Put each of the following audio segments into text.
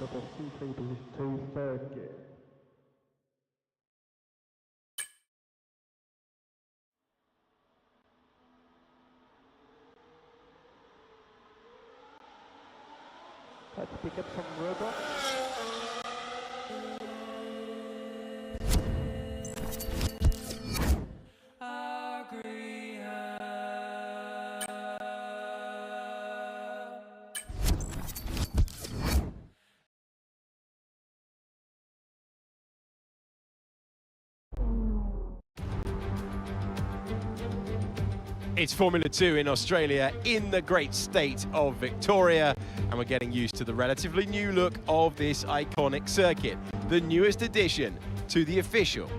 of the C32 circuit. Try to pick up some robots. It's Formula 2 in Australia in the great state of Victoria, and we're getting used to the relatively new look of this iconic circuit, the newest addition to the official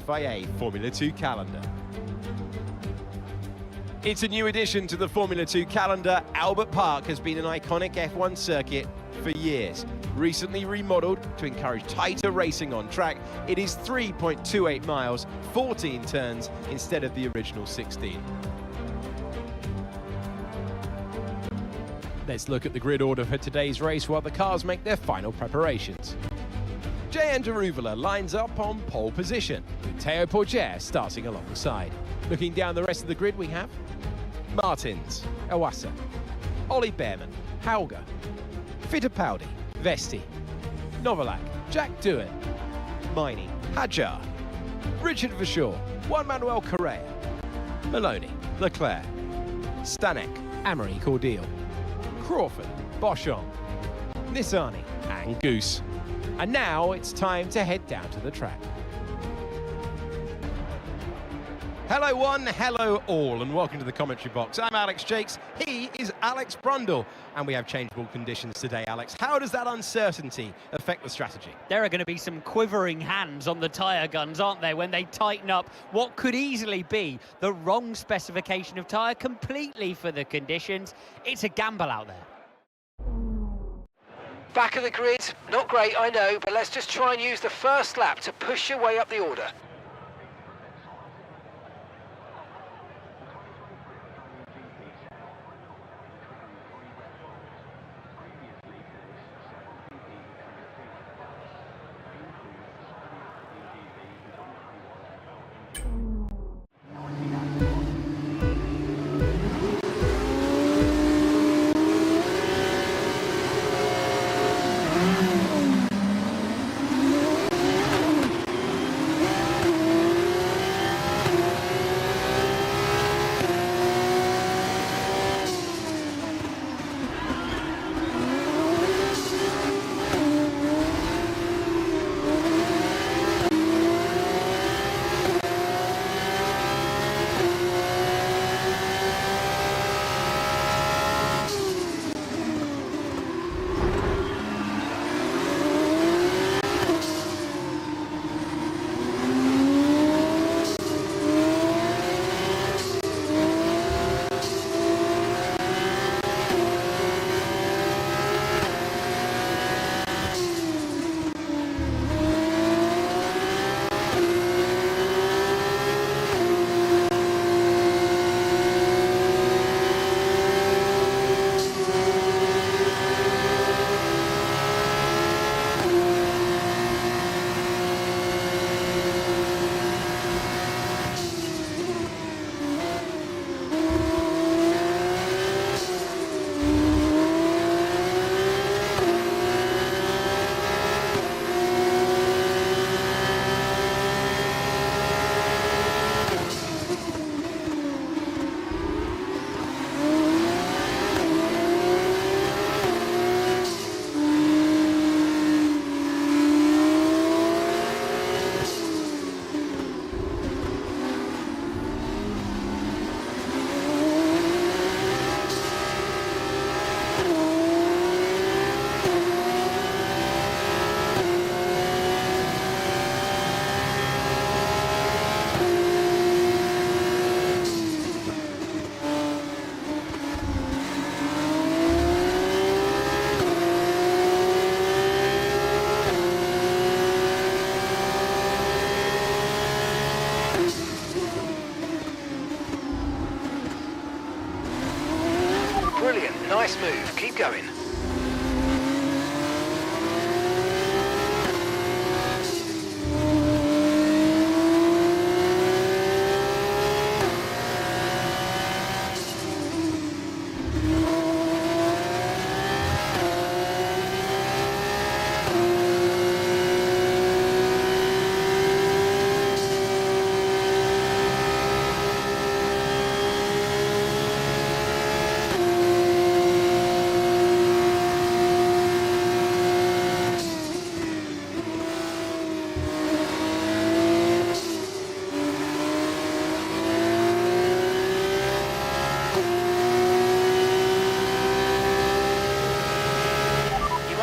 FIA Formula 2 calendar. It's a new addition to the Formula 2 calendar. Albert Park has been an iconic F1 circuit for years. Recently remodeled to encourage tighter racing on track, it is 3.28 miles, 14 turns instead of the original 16. Let's look at the grid order for today's race while the cars make their final preparations. Jehan Daruvala lines up on pole position, with Théo Pourchaire starting along the side. Looking down the rest of the grid, we have Martins, Iwasa, Ollie Bearman, Hauger, Fittipaldi, Vesti, Novalak, Jack Doohan, Miney, Hadjar, Richard Verschoor, Juan Manuel Correa, Maloney, Leclerc, Stanek, Amaury Cordeel, Crawford, Boschon, Nissany and Goose. And now it's time to head down to the track. Hello one, hello all, and welcome to the commentary box. I'm Alex Jakes, he is Alex Brundle, and we have changeable conditions today, Alex. How does that uncertainty affect the strategy? There are going to be some quivering hands on the tyre guns, aren't there, when they tighten up what could easily be the wrong specification of tyre completely for the conditions. It's a gamble out there. Back of the grid, not great, I know, but let's just try and use the first lap to push your way up the order. Brilliant, nice move, keep going.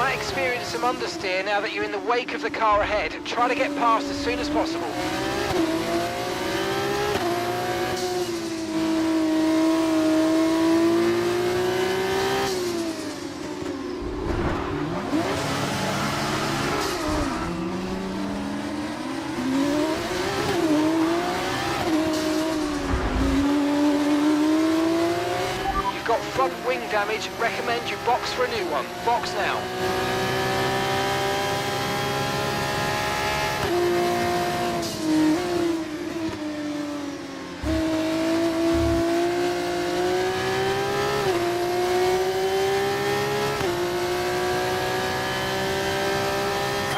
might experience some understeer now that you're in the wake of the car ahead. Try to get past as soon as possible. Got front wing damage, recommend you box for a new one. Box now.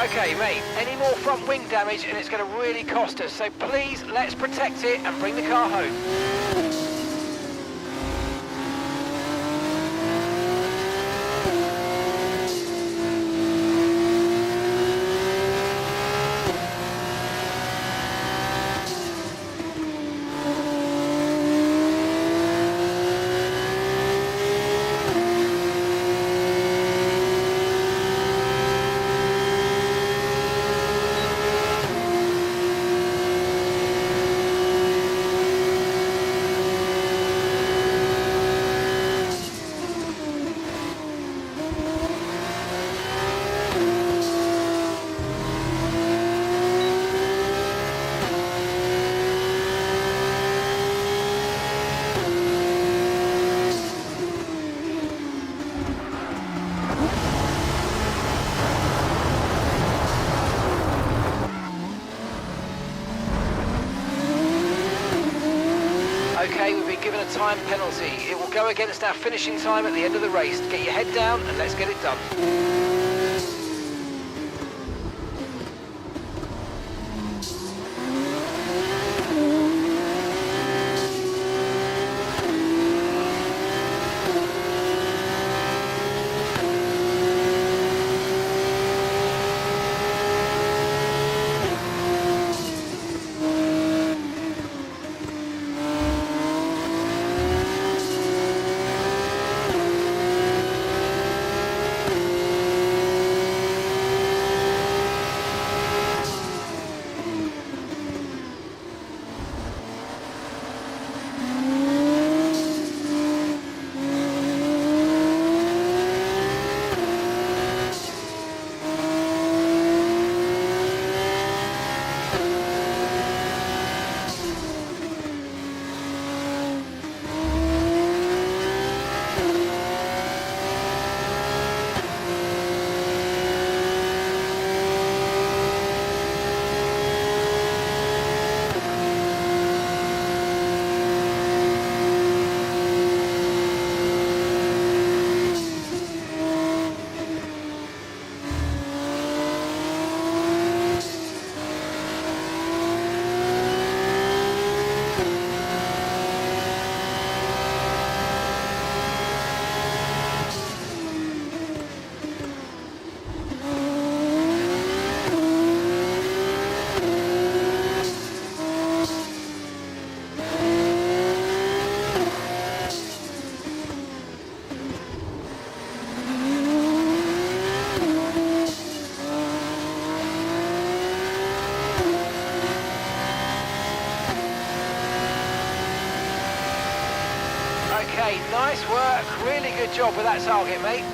Okay mate, any more front wing damage and it's going to really cost us, so please let's protect it and bring the car home. Okay, we've been given a time penalty. It will go against our finishing time at the end of the race. Get your head down and let's get it done. Okay, nice work. Really good job with that target, mate.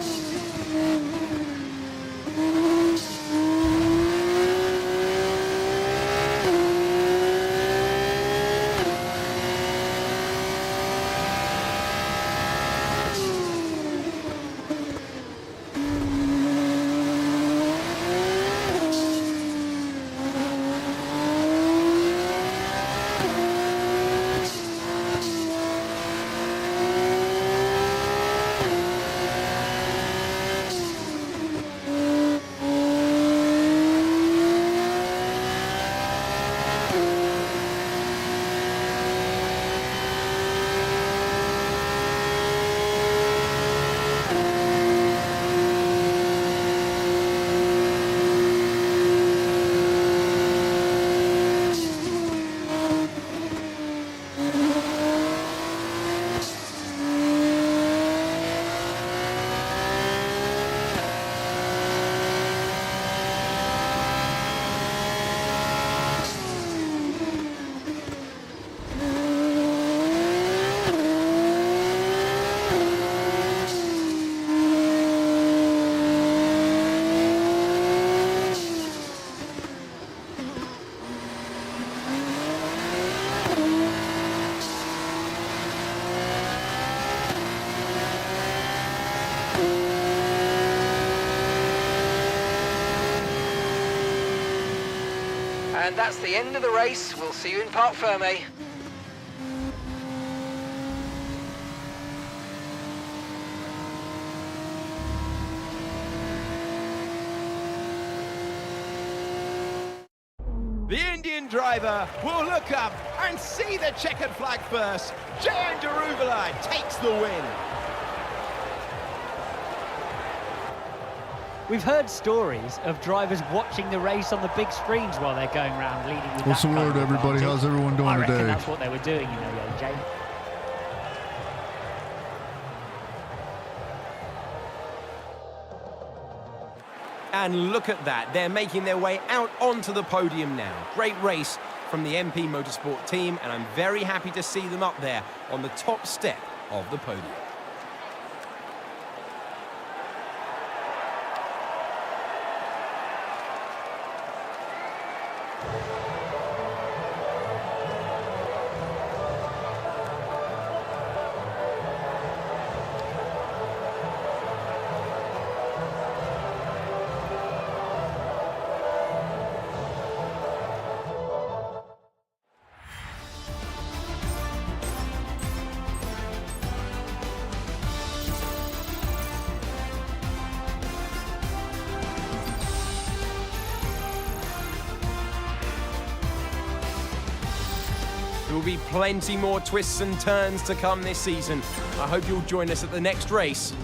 And that's the end of the race. We'll see you in Parc Fermé. The Indian driver will look up and see the checkered flag first. Jehan Daruvala takes the win. We've heard stories of drivers watching the race on the big screens while they're going around leading with What's that the kind word, of everybody? advantage. How's everyone doing I reckon today? that's what they were doing, you know, AJ. And look at that, they're making their way out onto the podium now. Great race from the MP Motorsport team, and I'm very happy to see them up there on the top step of the podium. There will be plenty more twists and turns to come this season. I hope you'll join us at the next race.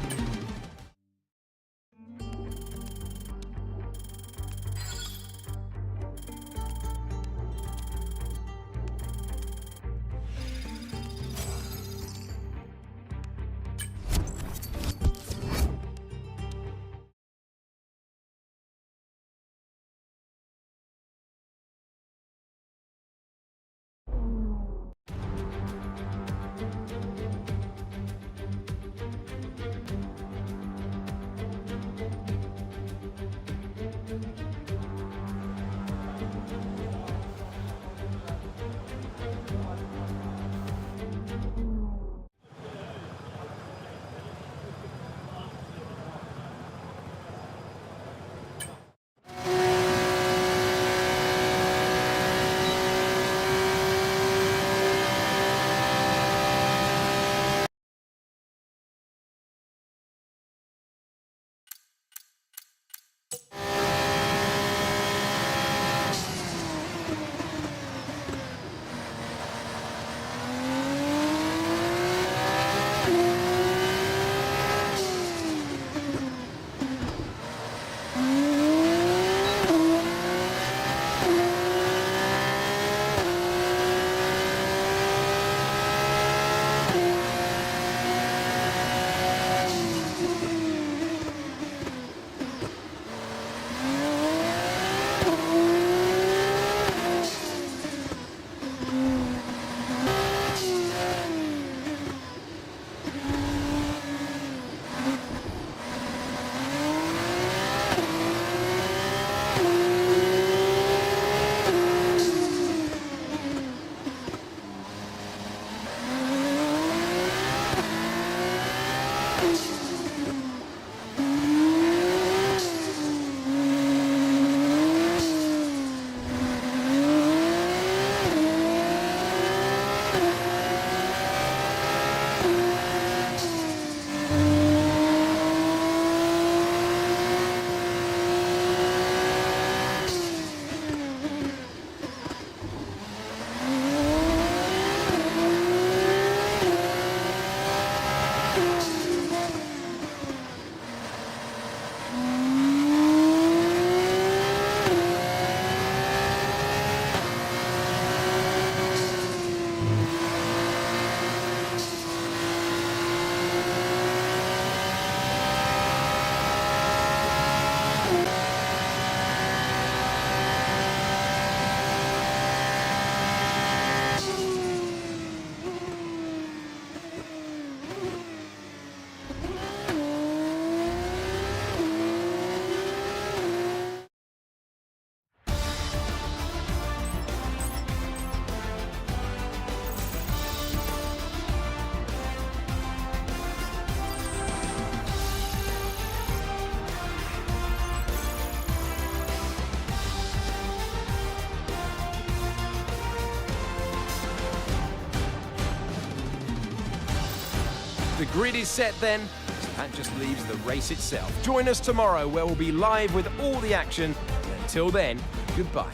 grid is set then, so that just leaves the race itself. Join us tomorrow where we'll be live with all the action. Until then, goodbye.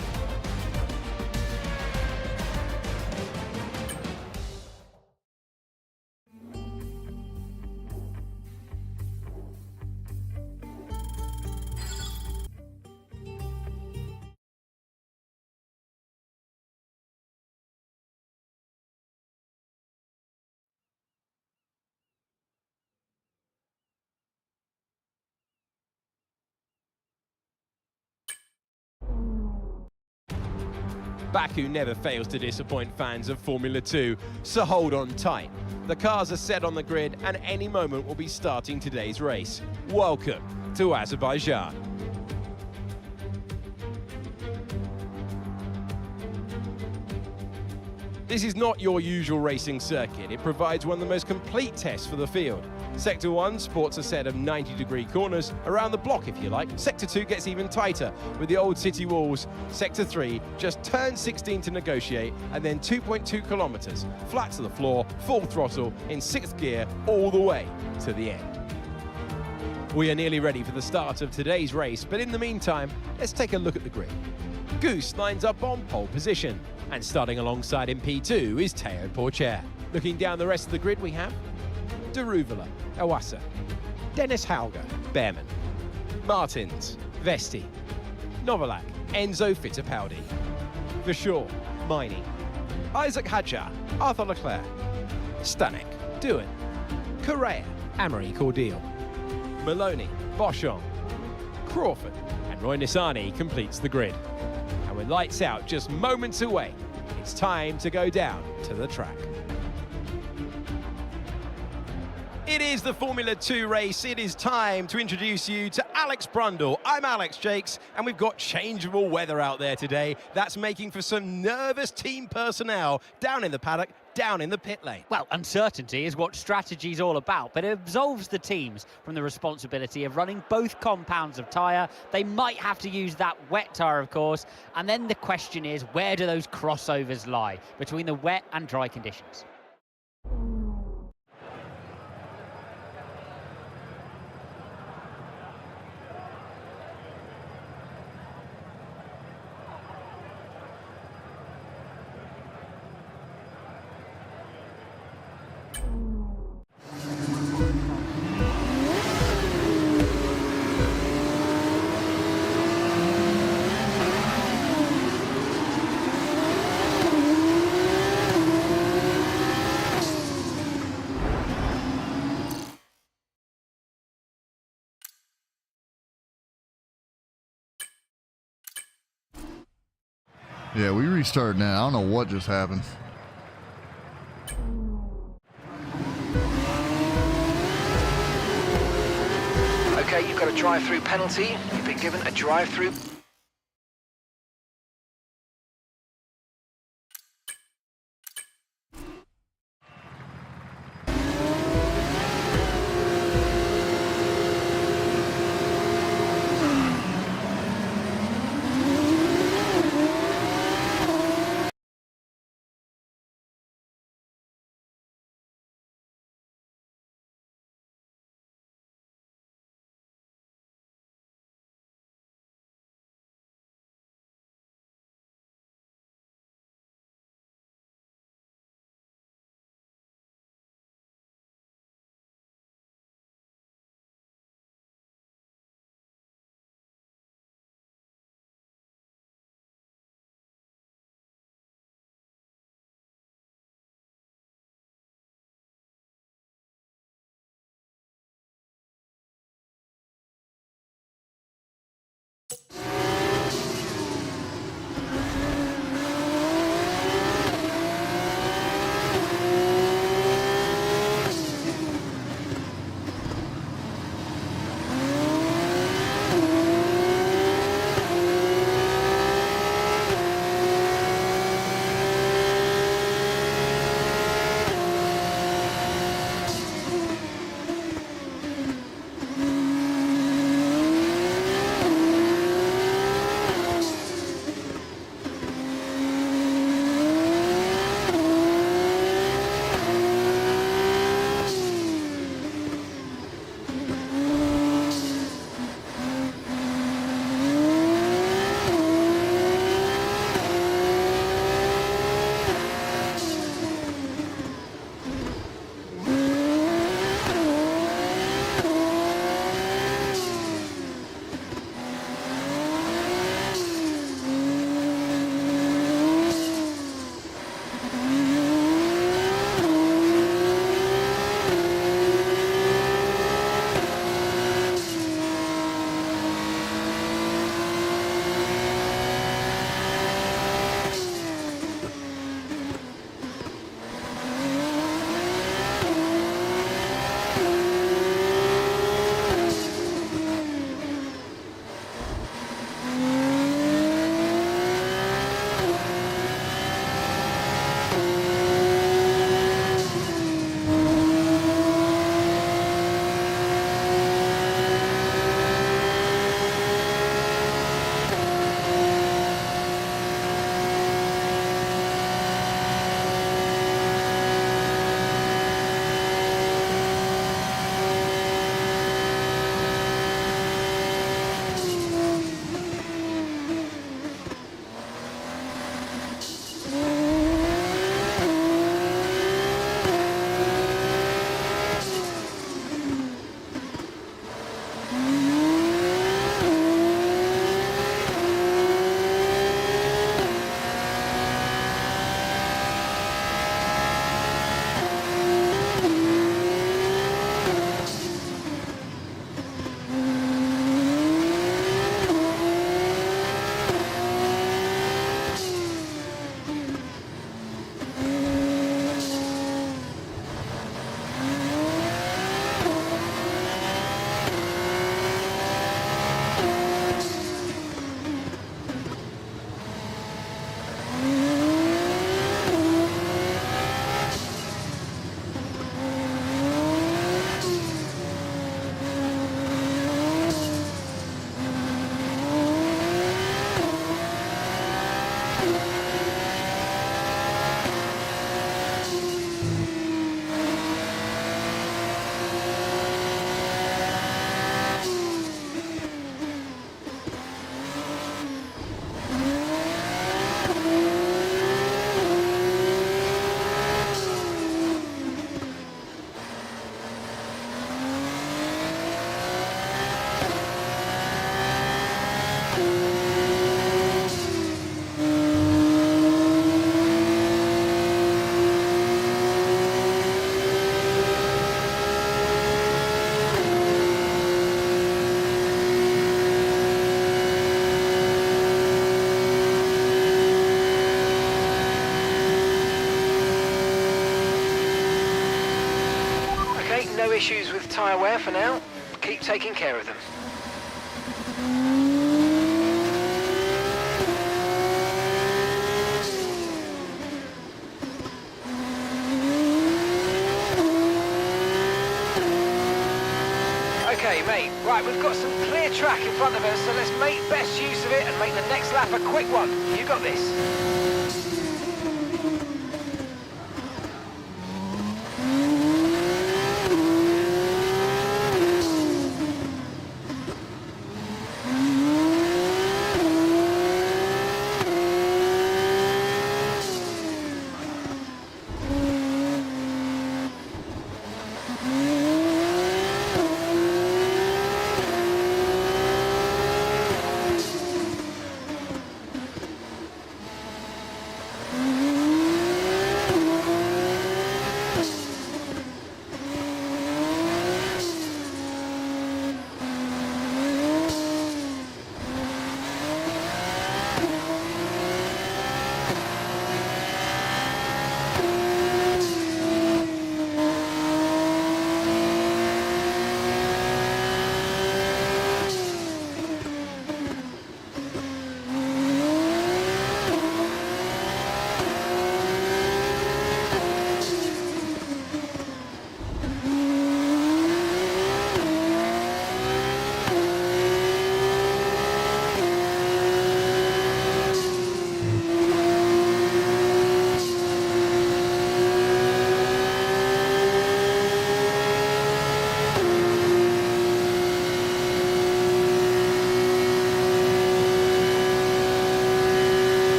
Baku never fails to disappoint fans of Formula 2, so hold on tight. The cars are set on the grid and any moment we'll be starting today's race. Welcome to Azerbaijan. This is not your usual racing circuit. It provides one of the most complete tests for the field. Sector 1 sports a set of 90-degree corners around the block, if you like. Sector 2 gets even tighter with the old city walls. Sector 3 just turns 16 to negotiate, and then 2.2 kilometers, flat to the floor, full throttle, in 6th gear, all the way to the end. We are nearly ready for the start of today's race, but in the meantime, let's take a look at the grid. Goose lines up on pole position, and starting alongside in P2 is Théo Pourchaire. Looking down the rest of the grid, we have Daruvala, Iwasa, Dennis Hauger, Behrman, Martins, Vesti, Novalak, Enzo Fittipaldi, Verschoor, Miney, Isaac Hadjar, Arthur Leclerc, Stanek, Doohan, Correa, Amaury Cordial, Maloney, Boschon, Crawford, and Roy Nissany completes the grid. And with lights out just moments away, it's time to go down to the track. It is the Formula 2 race. It is time to introduce you to Alex Brundle. I'm Alex Jakes, and we've got changeable weather out there today. That's making for some nervous team personnel down in the paddock, down in the pit lane. Well, uncertainty is what strategy is all about, but it absolves the teams from the responsibility of running both compounds of tyre. They might have to use that wet tyre, of course, and then the question is, where do those crossovers lie between the wet and dry conditions? Yeah, we restarted now. I don't know what just happened. Okay, you've got a drive-through penalty. You've been given a drive-through issues with tyre wear for now. Keep taking care of them. Okay, mate, right, we've got some clear track in front of us, so let's make best use of it and make the next lap a quick one. You got this.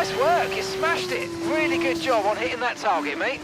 Nice work, you smashed it. Really good job on hitting that target, mate.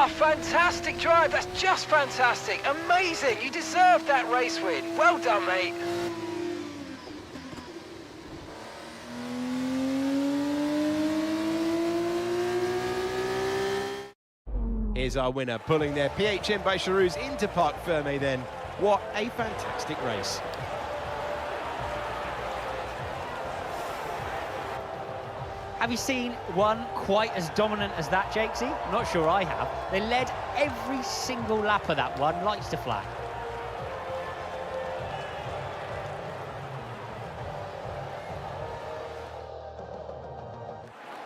Oh, fantastic drive. That's just fantastic. Amazing. You deserve that race win. Well done, mate. Here's our winner, pulling their PHM by Charouz into Parc Fermé then. What a fantastic race. Have you seen one quite as dominant as that, Jakesy? Not sure I have. They led every single lap of that one, lights to flag.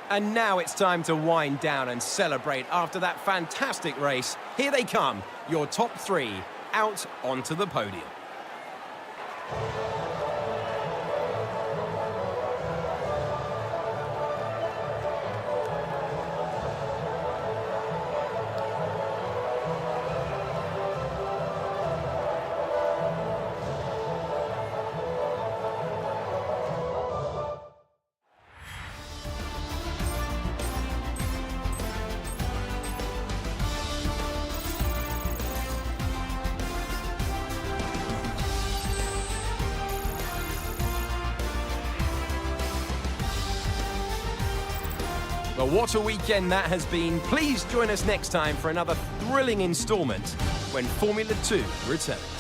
And now it's time to wind down and celebrate after that fantastic race. Here they come, your top three, out onto the podium. Well, what a weekend that has been. Please join us next time for another thrilling instalment when Formula 2 returns.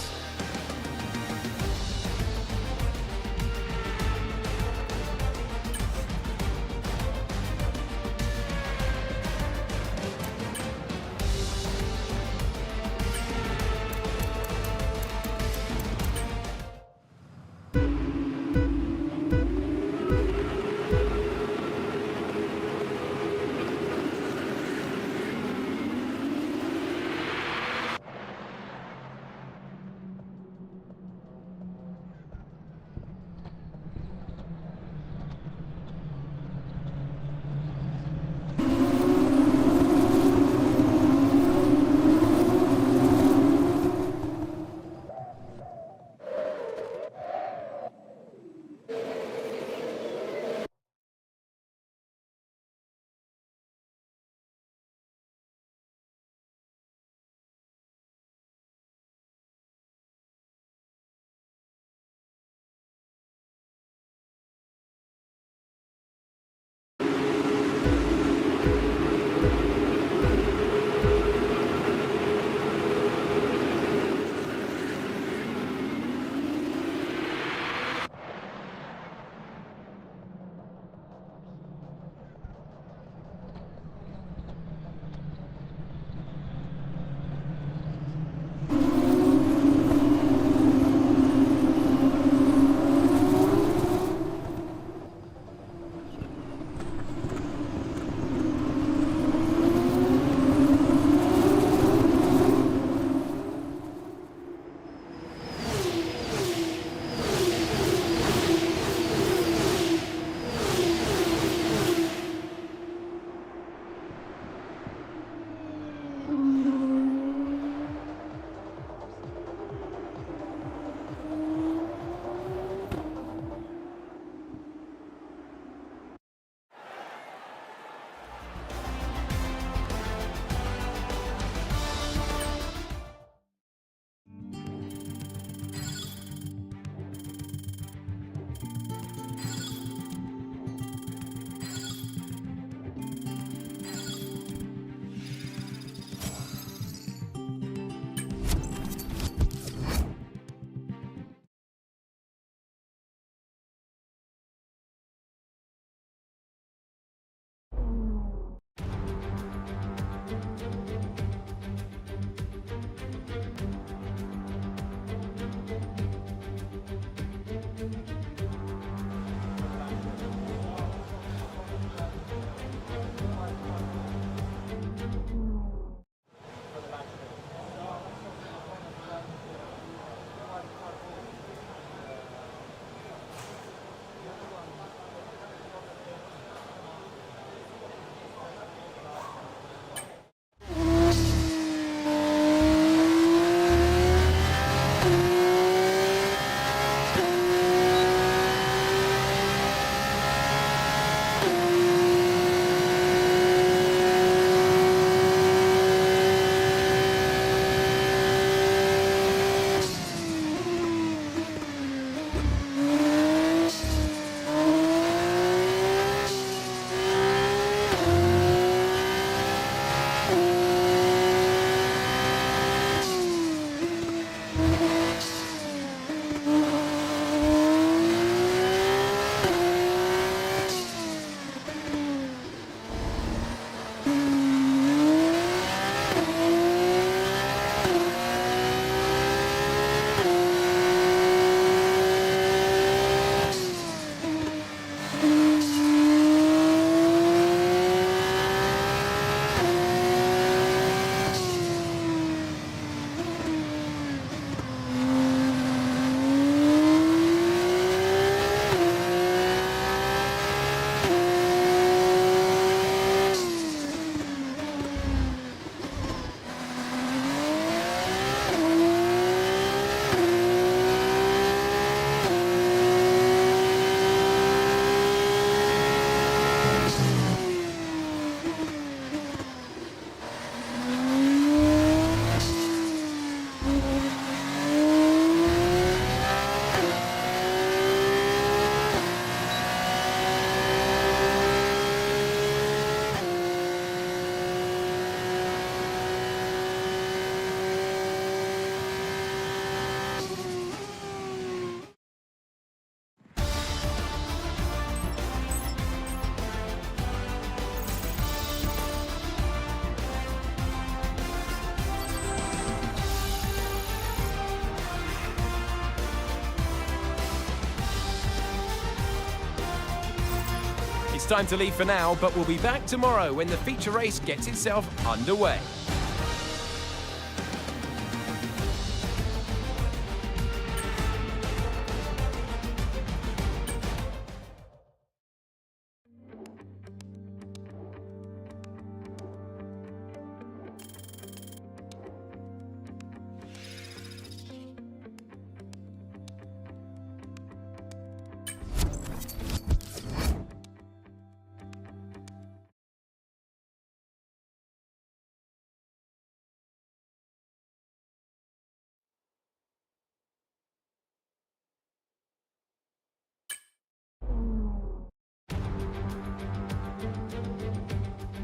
time to leave for now, but we'll be back tomorrow when the feature race gets itself underway.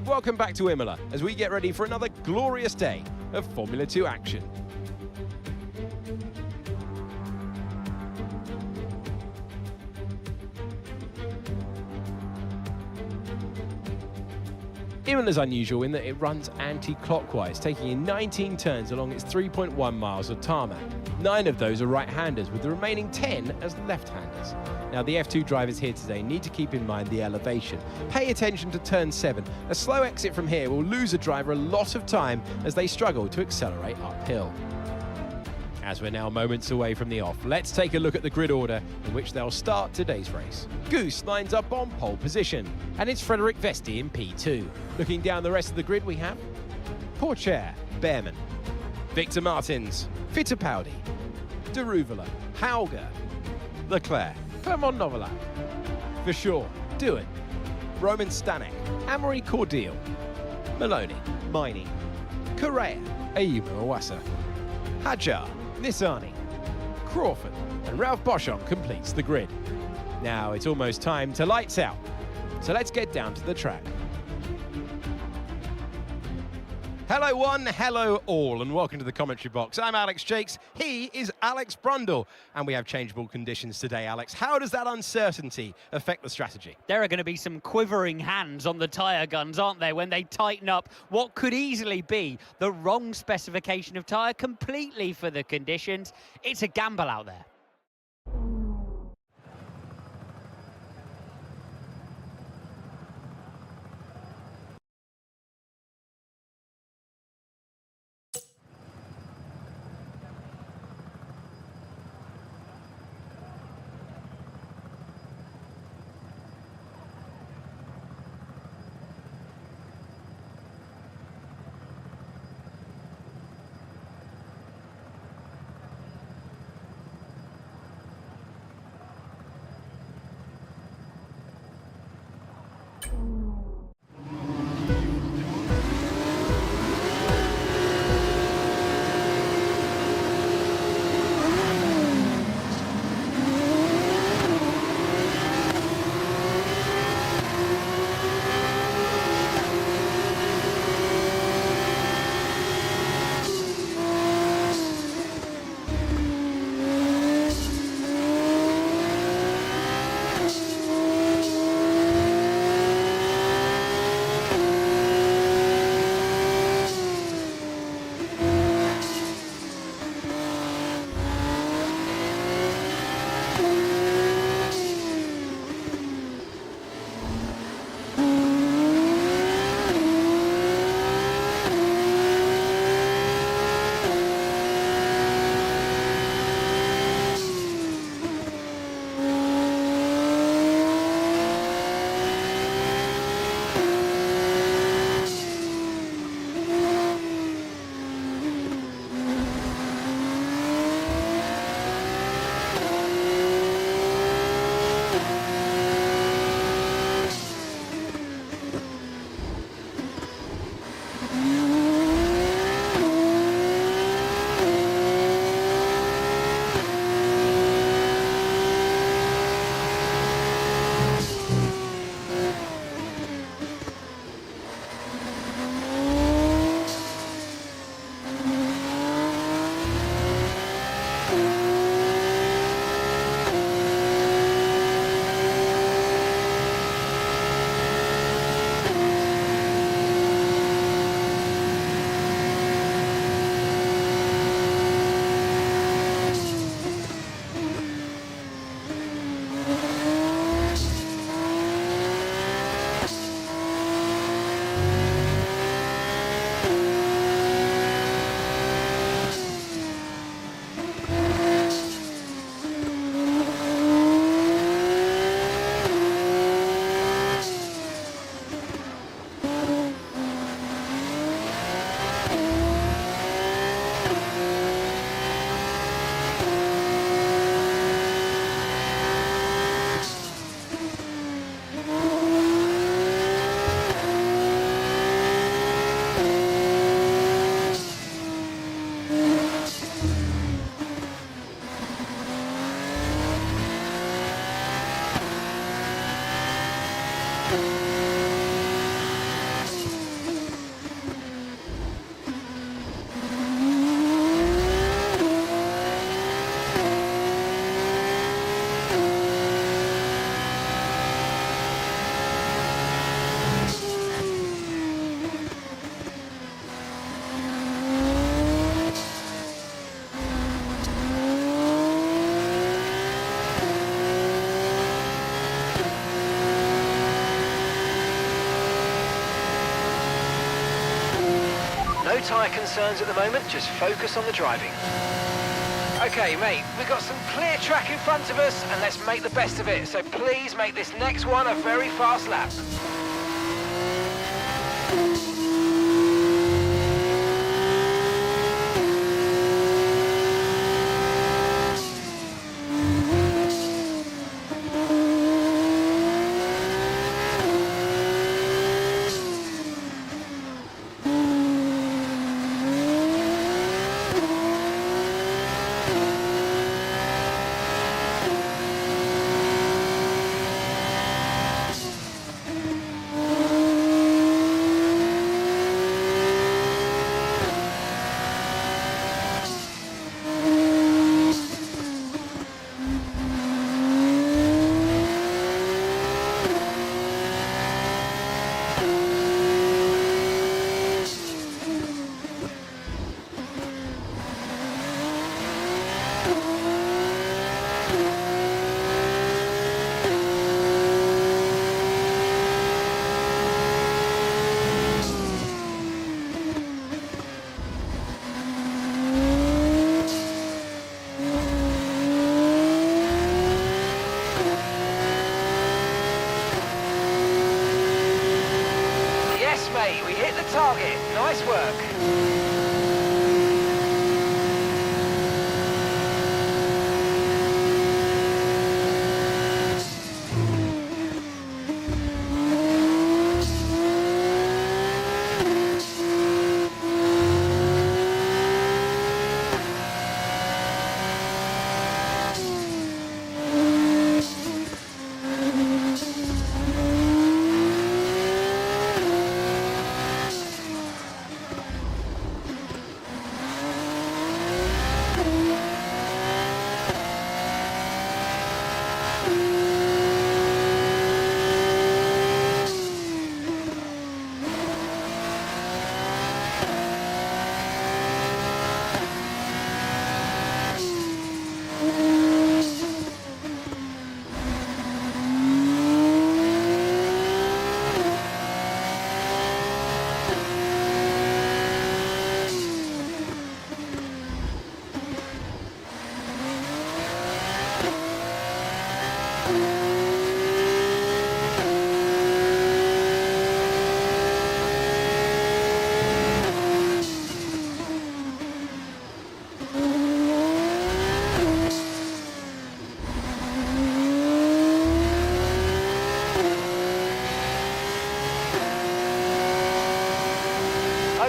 Welcome back to Imola as we get ready for another glorious day of Formula 2 action. Imola's unusual in that it runs anti-clockwise, taking in 19 turns along its 3.1 miles of tarmac. 9 of those are right-handers, with the remaining 10 as left-handers. Now, the F2 drivers here today need to keep in mind the elevation. Pay attention to turn 7. A slow exit from here will lose a driver a lot of time as they struggle to accelerate uphill. As we're now moments away from the off, let's take a look at the grid order in which they'll start today's race. Goose lines up on pole position, and it's Frederik Vesti in P2. Looking down the rest of the grid, we have Pourchaire, Behrman, Victor Martins, Fittipaldi, De Ruyveler, Hauger, Leclerc, Clermont Novalak, Verschoor, Doohan, Roman Stanek, Amaury Cordeel, Maloney, Miney, Correa, Ayumu Iwasa, Hadjar, Nissani, Crawford, and Ralph Boschung completes the grid. Now it's almost time to lights out, so let's get down to the track. Hello one, hello all, and welcome to the commentary box. I'm Alex Jakes, he is Alex Brundle, and we have changeable conditions today, Alex. How does that uncertainty affect the strategy? There are going to be some quivering hands on the tyre guns, aren't there, when they tighten up what could easily be the wrong specification of tyre completely for the conditions. It's a gamble out there. tyre concerns at the moment, just focus on the driving. Okay, mate, we've got some clear track in front of us, and let's make the best of it. So please make this next one a very fast lap. We hit the target. Nice work.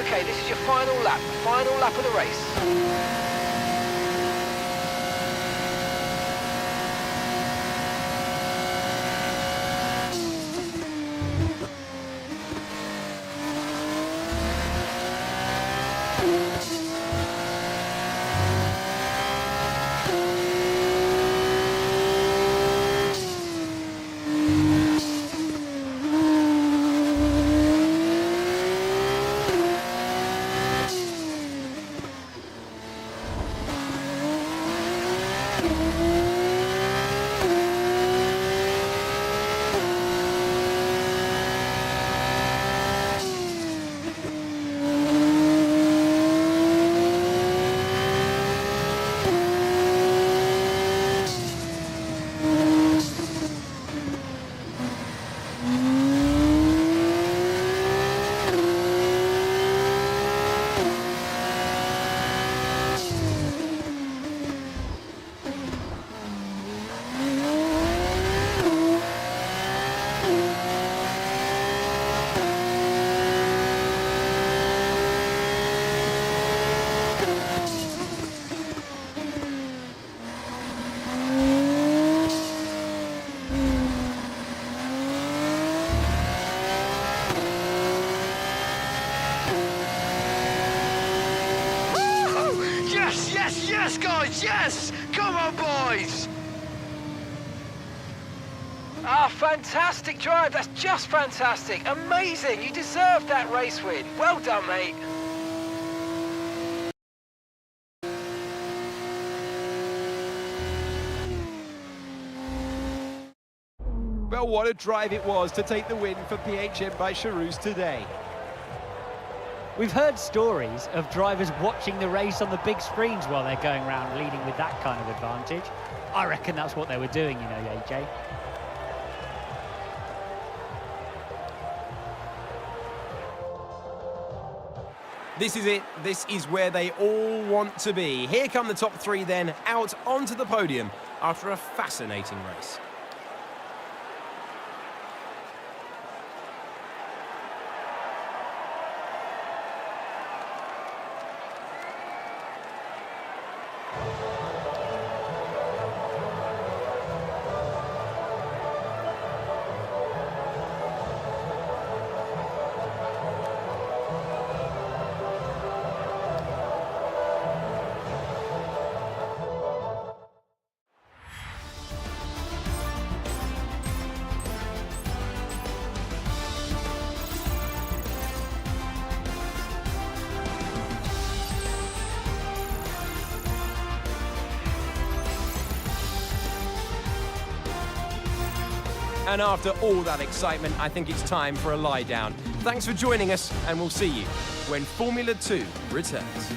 Okay, this is your final lap of the race. Yes, guys, yes! Come on, boys! Ah, fantastic drive. That's just fantastic. Amazing. You deserved that race win. Well done, mate. Well, what a drive it was to take the win for PHM by Charouz today. We've heard stories of drivers watching the race on the big screens while they're going around leading with that kind of advantage. I reckon that's what they were doing, you know, AJ. This is it. This is where they all want to be. Here come the top three then, out onto the podium after a fascinating race. And after all that excitement, I think it's time for a lie down. Thanks for joining us, and we'll see you when Formula 2 returns.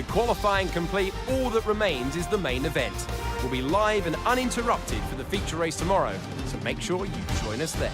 With qualifying complete, all that remains is the main event. We'll be live and uninterrupted for the feature race tomorrow, so make sure you join us there.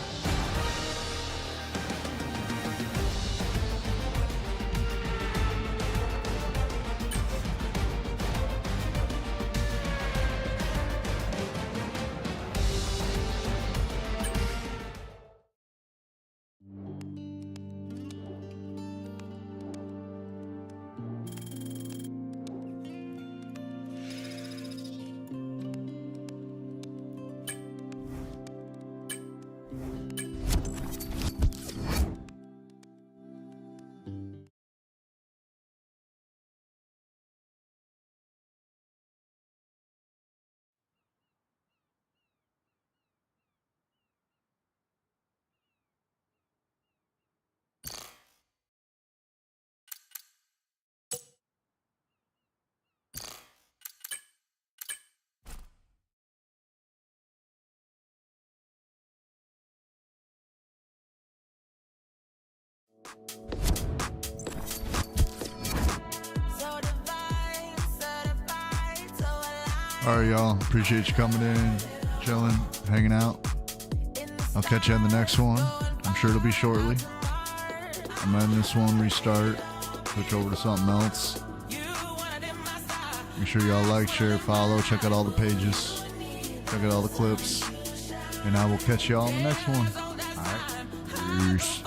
All right, y'all. Appreciate you coming in, chilling, hanging out. I'll catch you in the next one. I'm sure it'll be shortly. I'm ending this one, restart, switch over to something else. Make sure y'all like, share, follow, check out all the pages, check out all the clips, and I will catch y'all in the next one. All right. Peace.